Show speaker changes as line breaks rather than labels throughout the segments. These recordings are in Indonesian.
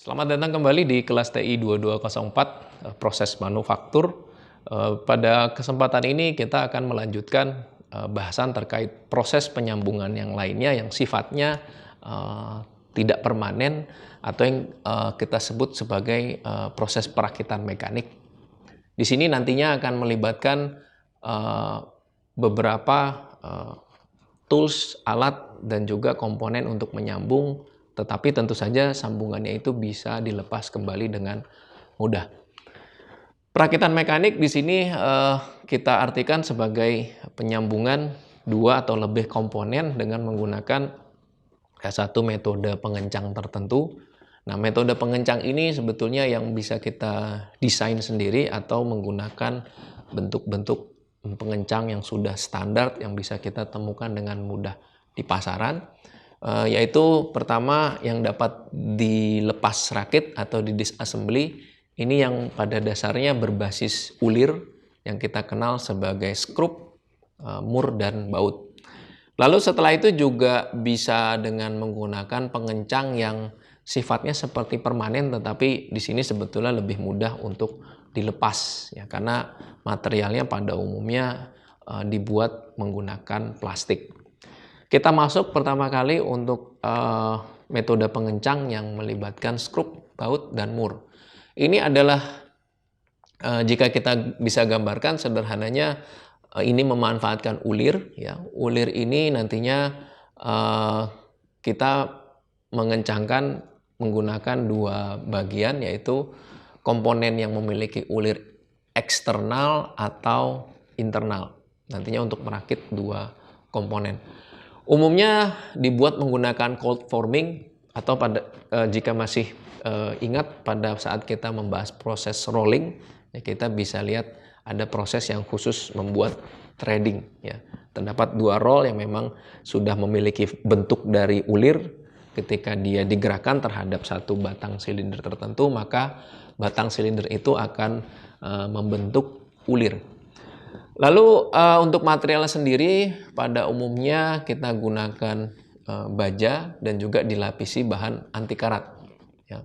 Selamat datang kembali di kelas TI 2204, proses manufaktur. Pada kesempatan ini kita akan melanjutkan bahasan terkait proses penyambungan yang lainnya yang sifatnya tidak permanen atau yang kita sebut sebagai proses perakitan mekanik. Di sini nantinya akan melibatkan beberapa tools, alat, dan juga komponen untuk menyambung, tetapi tentu saja sambungannya itu bisa dilepas kembali dengan mudah. Perakitan mekanik di sini kita artikan sebagai penyambungan dua atau lebih komponen dengan menggunakan satu metode pengencang tertentu. Nah, metode pengencang ini sebetulnya yang bisa kita desain sendiri atau menggunakan bentuk-bentuk pengencang yang sudah standar yang bisa kita temukan dengan mudah di pasaran, yaitu pertama yang dapat dilepas rakit atau di disassembly. Ini yang pada dasarnya berbasis ulir yang kita kenal sebagai skrup, mur, dan baut. Lalu setelah itu juga bisa dengan menggunakan pengencang yang sifatnya seperti permanen, tetapi di sini sebetulnya lebih mudah untuk dilepas ya, karena materialnya pada umumnya dibuat menggunakan plastik. Kita masuk pertama kali untuk metode pengencang yang melibatkan skrup, baut, dan mur. Ini adalah jika kita bisa gambarkan sederhananya, ini memanfaatkan ulir ya. Ulir ini nantinya kita mengencangkan menggunakan dua bagian, yaitu komponen yang memiliki ulir eksternal atau internal. Nantinya untuk merakit dua komponen. Umumnya dibuat menggunakan cold forming atau jika masih ingat pada saat kita membahas proses rolling, ya, kita bisa lihat ada proses yang khusus membuat threading ya. Terdapat dua roll yang memang sudah memiliki bentuk dari ulir. Ketika dia digerakkan terhadap satu batang silinder tertentu, maka batang silinder itu akan membentuk ulir. Lalu untuk material sendiri pada umumnya kita gunakan baja dan juga dilapisi bahan anti karat ya.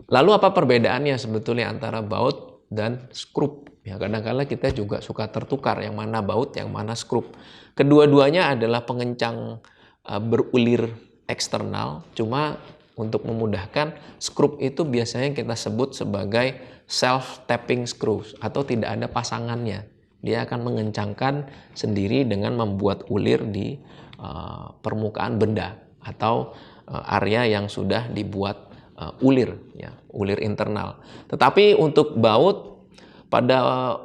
Lalu apa perbedaannya sebetulnya antara baut dan skrup? Ya, kadang-kala kita juga suka tertukar yang mana baut, yang mana skrup. Kedua-duanya adalah pengencang berulir eksternal, cuma untuk memudahkan, skrup itu biasanya kita sebut sebagai self-tapping screws atau tidak ada pasangannya. Dia akan mengencangkan sendiri dengan membuat ulir di permukaan benda atau area yang sudah dibuat ulir ya, ulir internal. Tetapi untuk baut pada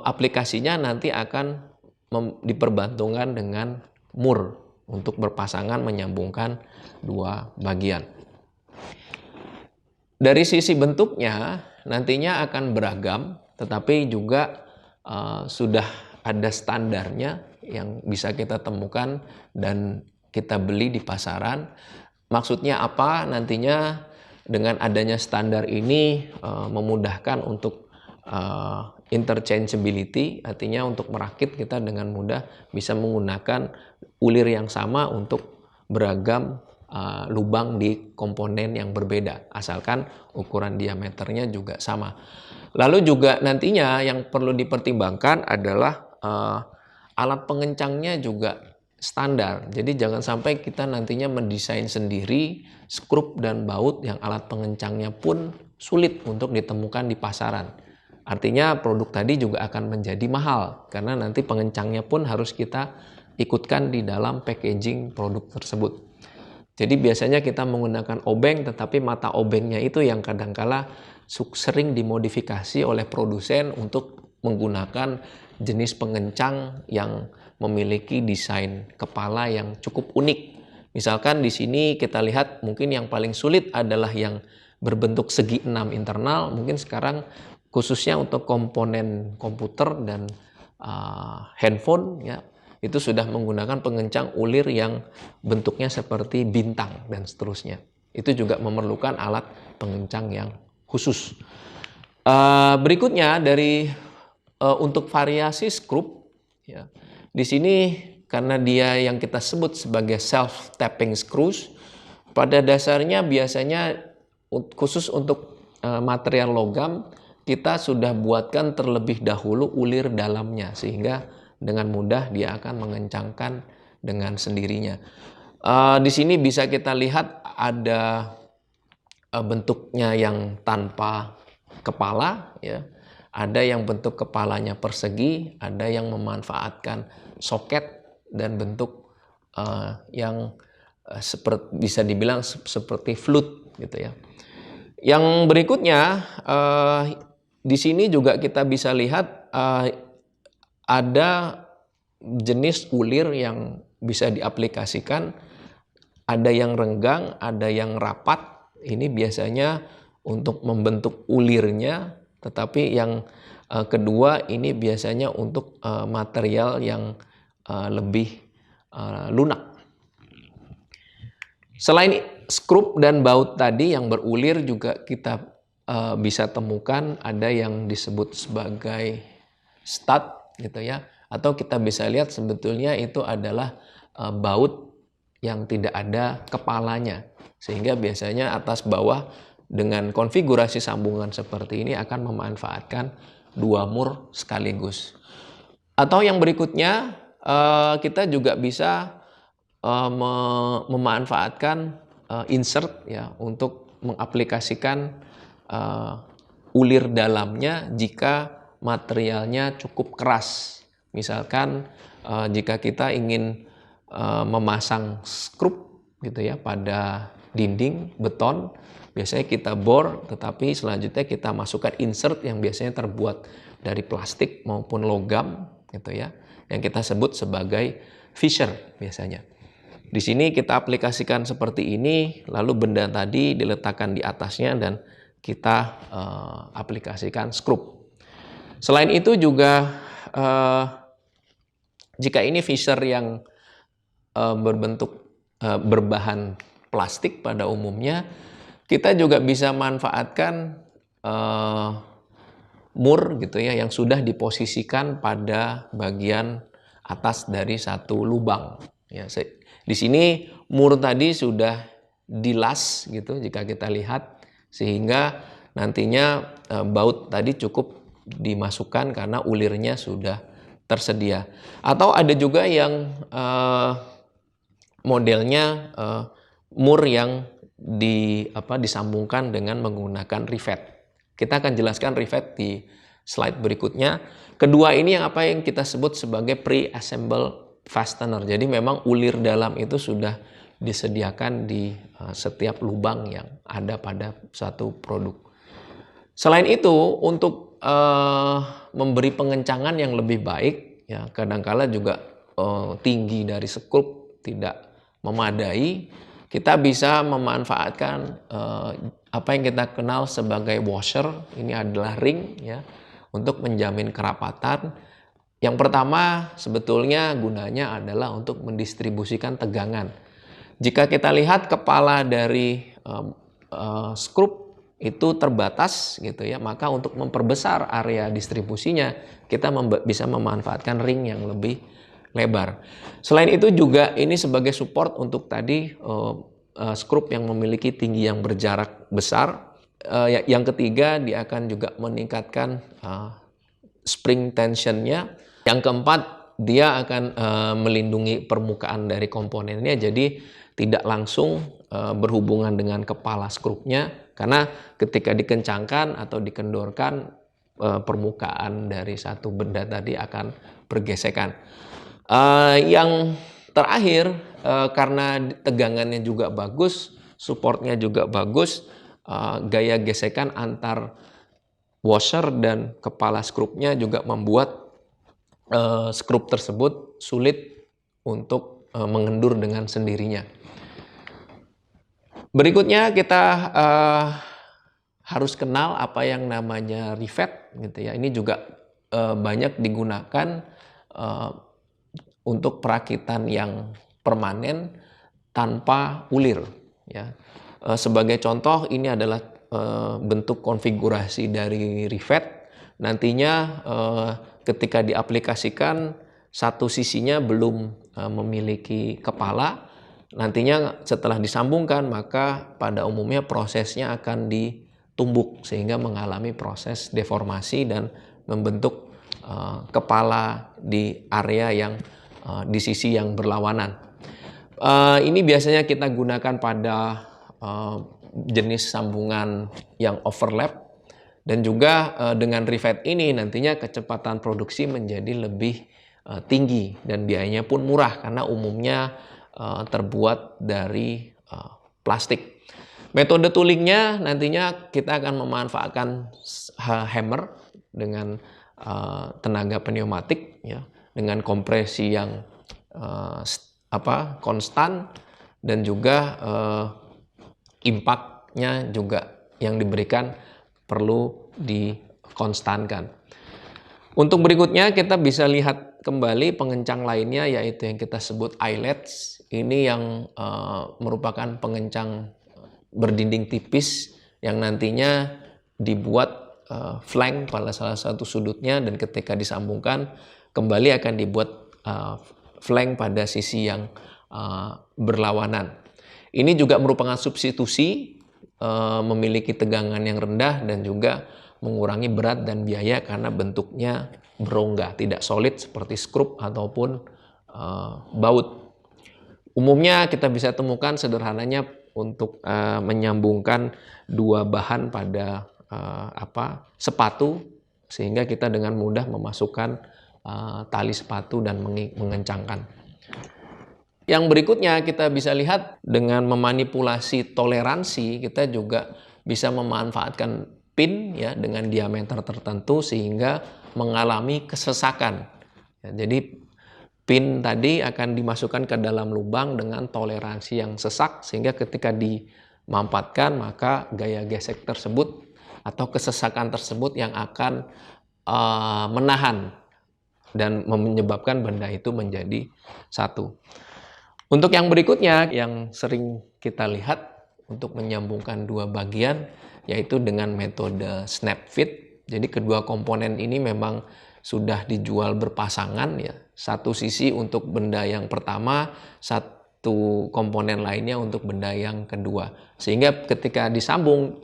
aplikasinya nanti akan diperbantungkan dengan mur untuk berpasangan menyambungkan dua bagian. Dari sisi bentuknya nantinya akan beragam, tetapi juga sudah ada standarnya yang bisa kita temukan dan kita beli di pasaran. Maksudnya apa? Nantinya dengan adanya standar ini memudahkan untuk interchangeability, artinya untuk merakit kita dengan mudah bisa menggunakan ulir yang sama untuk beragam lubang di komponen yang berbeda, asalkan ukuran diameternya juga sama. Lalu juga nantinya yang perlu dipertimbangkan adalah alat pengencangnya juga standar. Jadi jangan sampai kita nantinya mendesain sendiri skrup dan baut yang alat pengencangnya pun sulit untuk ditemukan di pasaran. Artinya produk tadi juga akan menjadi mahal karena nanti pengencangnya pun harus kita ikutkan di dalam packaging produk tersebut. Jadi biasanya kita menggunakan obeng, tetapi mata obengnya itu yang kadangkala sering dimodifikasi oleh produsen untuk menggunakan jenis pengencang yang memiliki desain kepala yang cukup unik. Misalkan di sini kita lihat mungkin yang paling sulit adalah yang berbentuk segi 6 internal. Mungkin sekarang khususnya untuk komponen komputer dan handphone ya, itu sudah menggunakan pengencang ulir yang bentuknya seperti bintang dan seterusnya. Itu juga memerlukan alat pengencang yang khusus. Berikutnya dari untuk variasi skrup ya. Di sini karena dia yang kita sebut sebagai self-tapping screws, pada dasarnya biasanya khusus untuk material logam, kita sudah buatkan terlebih dahulu ulir dalamnya, sehingga dengan mudah dia akan mengencangkan dengan sendirinya. Di sini bisa kita lihat ada bentuknya yang tanpa kepala, ya. Ada yang bentuk kepalanya persegi, ada yang memanfaatkan soket dan bentuk yang seperti bisa dibilang seperti flute gitu ya. Yang berikutnya di sini juga kita bisa lihat ada jenis ulir yang bisa diaplikasikan, ada yang renggang, ada yang rapat. Ini biasanya untuk membentuk ulirnya, tetapi yang kedua ini biasanya untuk material yang lebih lunak. Selain skrup dan baut tadi yang berulir, juga kita bisa temukan ada yang disebut sebagai stud gitu ya, atau kita bisa lihat sebetulnya itu adalah baut yang tidak ada kepalanya, sehingga biasanya atas bawah dengan konfigurasi sambungan seperti ini akan memanfaatkan dua mur sekaligus. Atau yang berikutnya kita juga bisa memanfaatkan insert ya untuk mengaplikasikan ulir dalamnya jika materialnya cukup keras. Misalkan jika kita ingin memasang skrup gitu ya pada dinding beton, biasanya kita bor, tetapi selanjutnya kita masukkan insert yang biasanya terbuat dari plastik maupun logam gitu ya, yang kita sebut sebagai fisher biasanya. Di sini kita aplikasikan seperti ini, lalu benda tadi diletakkan di atasnya dan kita aplikasikan skrup. Selain itu juga jika ini fisher yang berbahan plastik pada umumnya, kita juga bisa manfaatkan mur gitu ya yang sudah diposisikan pada bagian atas dari satu lubang. Ya, di sini mur tadi sudah dilas gitu jika kita lihat, sehingga nantinya baut tadi cukup dimasukkan karena ulirnya sudah tersedia. Atau ada juga yang modelnya mur yang disambungkan dengan menggunakan rivet. Kita akan jelaskan rivet di slide berikutnya. Kedua ini yang kita sebut sebagai pre-assemble fastener. Jadi memang ulir dalam itu sudah disediakan di setiap lubang yang ada pada satu produk. Selain itu, untuk memberi pengencangan yang lebih baik, ya kadangkala juga tinggi dari skrup tidak memadai, kita bisa memanfaatkan apa yang kita kenal sebagai washer. Ini adalah ring ya untuk menjamin kerapatan. Yang pertama sebetulnya gunanya adalah untuk mendistribusikan tegangan. Jika kita lihat kepala dari skrup itu terbatas gitu ya, maka untuk memperbesar area distribusinya kita bisa memanfaatkan ring yang lebih lebar. Selain itu juga ini sebagai support untuk tadi skrup yang memiliki tinggi yang berjarak besar. Yang ketiga, dia akan juga meningkatkan spring tensionnya. Yang keempat, dia akan melindungi permukaan dari komponennya, jadi tidak langsung berhubungan dengan kepala skrupnya, karena ketika dikencangkan atau dikendorkan permukaan dari satu benda tadi akan bergesekan. Yang terakhir, karena tegangannya juga bagus, supportnya juga bagus, gaya gesekan antar washer dan kepala skrupnya juga membuat skrup tersebut sulit untuk mengendur dengan sendirinya. Berikutnya kita harus kenal apa yang namanya rivet gitu ya. Ini juga banyak digunakan untuk perakitan yang permanen tanpa ulir ya. Sebagai contoh, ini adalah bentuk konfigurasi dari rivet. Nantinya ketika diaplikasikan, satu sisinya belum memiliki kepala, nantinya setelah disambungkan maka pada umumnya prosesnya akan ditumbuk sehingga mengalami proses deformasi dan membentuk kepala di area yang di sisi yang berlawanan. Ini biasanya kita gunakan pada jenis sambungan yang overlap, dan juga dengan rivet ini nantinya kecepatan produksi menjadi lebih tinggi dan biayanya pun murah karena umumnya terbuat dari plastik. Metode toolingnya nantinya kita akan memanfaatkan hammer dengan tenaga pneumatik ya, dengan kompresi yang konstan, dan juga impact-nya juga yang diberikan perlu dikonstankan. Untuk berikutnya kita bisa lihat kembali pengencang lainnya, yaitu yang kita sebut eyelets. Ini yang merupakan pengencang berdinding tipis yang nantinya dibuat flank pada salah satu sudutnya, dan ketika disambungkan kembali akan dibuat flank pada sisi yang berlawanan. Ini juga merupakan substitusi, memiliki tegangan yang rendah dan juga mengurangi berat dan biaya karena bentuknya berongga, tidak solid seperti skrup ataupun baut. Umumnya kita bisa temukan sederhananya untuk menyambungkan dua bahan pada sepatu, sehingga kita dengan mudah memasukkan tali sepatu dan mengencangkan. Yang berikutnya kita bisa lihat dengan memanipulasi toleransi, kita juga bisa memanfaatkan pin ya dengan diameter tertentu sehingga mengalami kesesakan. Ya, jadi pin tadi akan dimasukkan ke dalam lubang dengan toleransi yang sesak sehingga ketika dimampatkan maka gaya gesek tersebut atau kesesakan tersebut yang akan menahan dan menyebabkan benda itu menjadi satu. Untuk yang berikutnya yang sering kita lihat untuk menyambungkan dua bagian, yaitu dengan metode snap fit. Jadi kedua komponen ini memang sudah dijual berpasangan ya. Satu sisi untuk benda yang pertama, satu komponen lainnya untuk benda yang kedua. Sehingga ketika disambung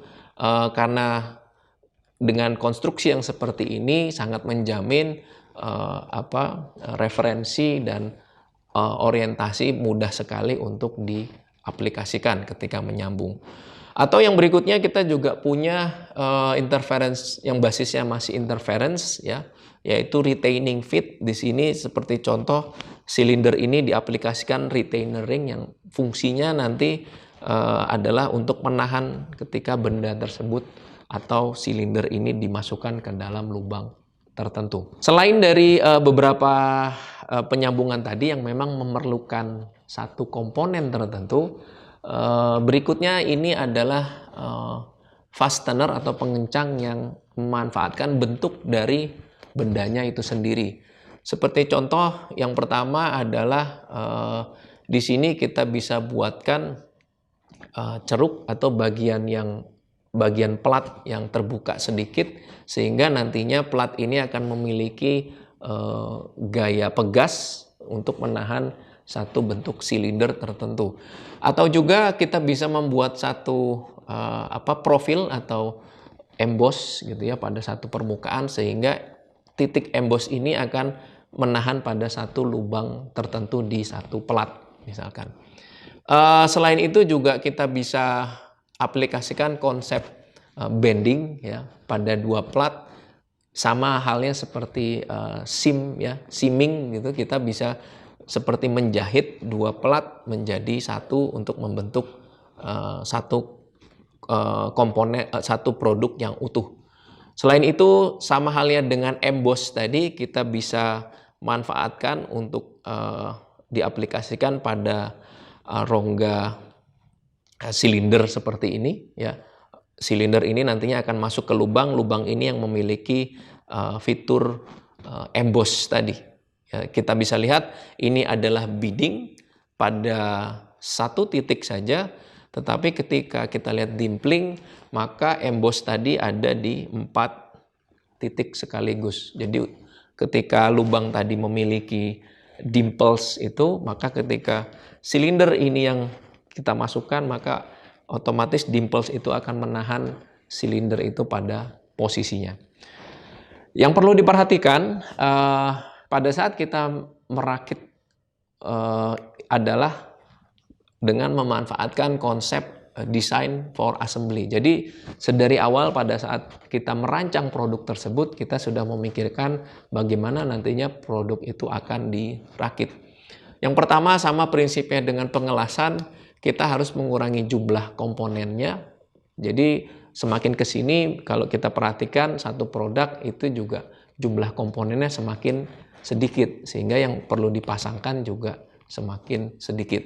karena dengan konstruksi yang seperti ini sangat menjamin referensi dan orientasi mudah sekali untuk diaplikasikan ketika menyambung. Atau yang berikutnya kita juga punya interference yang basisnya masih interference ya, yaitu retaining fit. Di sini seperti contoh silinder ini diaplikasikan retainer ring yang fungsinya nanti adalah untuk menahan ketika benda tersebut atau silinder ini dimasukkan ke dalam lubang tertentu. Selain dari beberapa penyambungan tadi yang memang memerlukan satu komponen tertentu, berikutnya ini adalah fastener atau pengencang yang memanfaatkan bentuk dari bendanya itu sendiri. Seperti contoh yang pertama adalah di sini kita bisa buatkan ceruk atau bagian plat yang terbuka sedikit sehingga nantinya plat ini akan memiliki gaya pegas untuk menahan satu bentuk silinder tertentu. Atau juga kita bisa membuat satu profil atau emboss gitu ya pada satu permukaan sehingga titik emboss ini akan menahan pada satu lubang tertentu di satu plat misalkan. Selain itu juga kita bisa aplikasikan konsep bending ya pada dua plat, sama halnya seperti seaming gitu. Kita bisa seperti menjahit dua plat menjadi satu untuk membentuk satu komponen, satu produk yang utuh. Selain itu sama halnya dengan emboss tadi, kita bisa manfaatkan untuk diaplikasikan pada rongga silinder seperti ini ya. Silinder ini nantinya akan masuk ke lubang ini yang memiliki fitur emboss tadi. Ya, kita bisa lihat ini adalah beading pada satu titik saja, tetapi ketika kita lihat dimpling maka emboss tadi ada di 4 titik sekaligus. Jadi ketika lubang tadi memiliki dimples itu, maka ketika silinder ini yang kita masukkan, maka otomatis dimples itu akan menahan silinder itu pada posisinya. Yang perlu diperhatikan pada saat kita merakit adalah dengan memanfaatkan konsep design for assembly. Jadi sedari awal pada saat kita merancang produk tersebut, kita sudah memikirkan bagaimana nantinya produk itu akan dirakit. Yang pertama sama prinsipnya dengan pengelasan, kita harus mengurangi jumlah komponennya. Jadi semakin ke sini kalau kita perhatikan satu produk itu juga jumlah komponennya semakin sedikit, sehingga yang perlu dipasangkan juga semakin sedikit.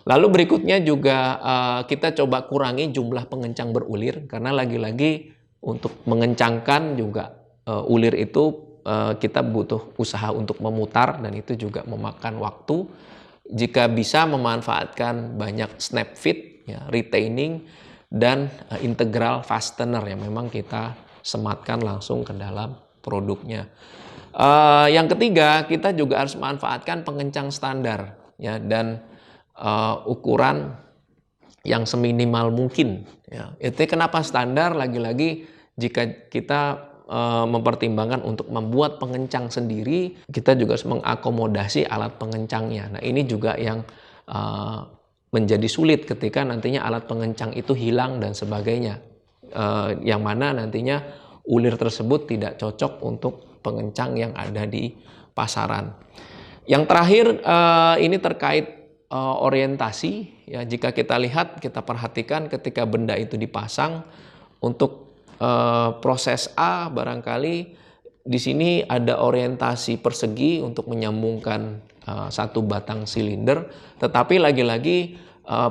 Lalu berikutnya juga kita coba kurangi jumlah pengencang berulir, karena lagi-lagi untuk mengencangkan juga ulir itu kita butuh usaha untuk memutar, dan itu juga memakan waktu. Jika bisa memanfaatkan banyak snap fit, ya, retaining, dan integral fastener yang memang kita sematkan langsung ke dalam produknya. Yang ketiga, kita juga harus memanfaatkan pengencang standar, ya, dan ukuran yang seminimal mungkin. Ya. Itu kenapa standar, lagi-lagi jika kita mempertimbangkan untuk membuat pengencang sendiri, kita juga harus mengakomodasi alat pengencangnya. Nah, ini juga yang menjadi sulit ketika nantinya alat pengencang itu hilang dan sebagainya. Yang mana nantinya ulir tersebut tidak cocok untuk pengencang yang ada di pasaran. Yang terakhir ini terkait orientasi, ya. Jika kita lihat, kita perhatikan ketika benda itu dipasang untuk proses A, barangkali di sini ada orientasi persegi untuk menyambungkan satu batang silinder, tetapi lagi-lagi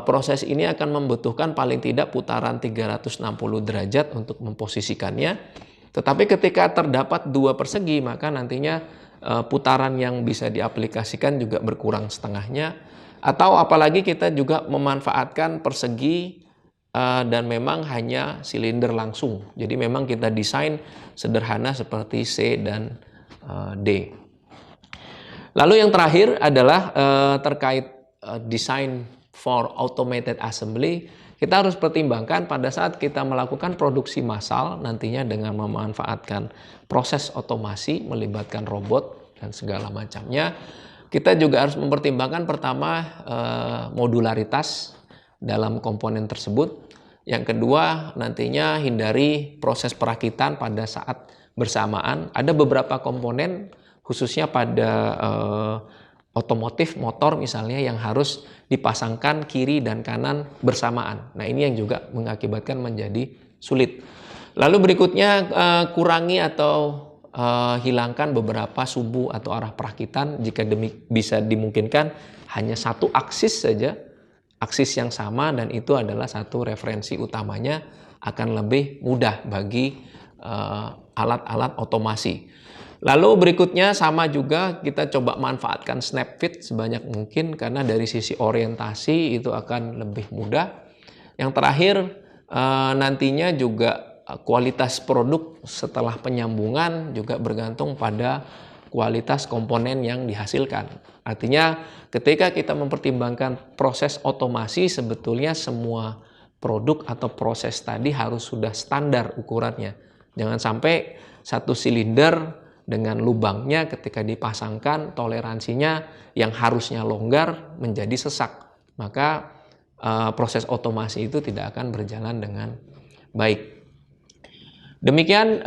proses ini akan membutuhkan paling tidak putaran 360 derajat untuk memposisikannya. Tetapi ketika terdapat dua persegi, maka nantinya putaran yang bisa diaplikasikan juga berkurang setengahnya. Atau apalagi kita juga memanfaatkan persegi dan memang hanya silinder langsung. Jadi memang kita desain sederhana seperti C dan D. Lalu yang terakhir adalah terkait design for automated assembly. Kita harus pertimbangkan pada saat kita melakukan produksi massal nantinya dengan memanfaatkan proses otomasi melibatkan robot dan segala macamnya. Kita juga harus mempertimbangkan pertama modularitas dalam komponen tersebut. Yang kedua, nantinya hindari proses perakitan pada saat bersamaan. Ada beberapa komponen khususnya pada otomotif, motor misalnya, yang harus dipasangkan kiri dan kanan bersamaan. Nah, ini yang juga mengakibatkan menjadi sulit. Lalu berikutnya kurangi atau hilangkan beberapa subu atau arah perakitan. Jika bisa dimungkinkan hanya satu aksis saja, aksis yang sama, dan itu adalah satu referensi utamanya, akan lebih mudah bagi alat-alat otomasi. Lalu berikutnya sama juga kita coba manfaatkan snap fit sebanyak mungkin, karena dari sisi orientasi itu akan lebih mudah. Yang terakhir nantinya juga kualitas produk setelah penyambungan juga bergantung pada kualitas komponen yang dihasilkan. Artinya ketika kita mempertimbangkan proses otomasi, sebetulnya semua produk atau proses tadi harus sudah standar ukurannya. Jangan sampai satu silinder dengan lubangnya ketika dipasangkan toleransinya yang harusnya longgar menjadi sesak. Maka proses otomasi itu tidak akan berjalan dengan baik. Demikian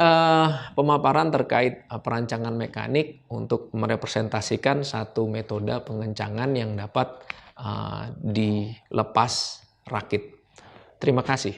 pemaparan terkait perancangan mekanik untuk merepresentasikan satu metode pengencangan yang dapat dilepas rakit. Terima kasih.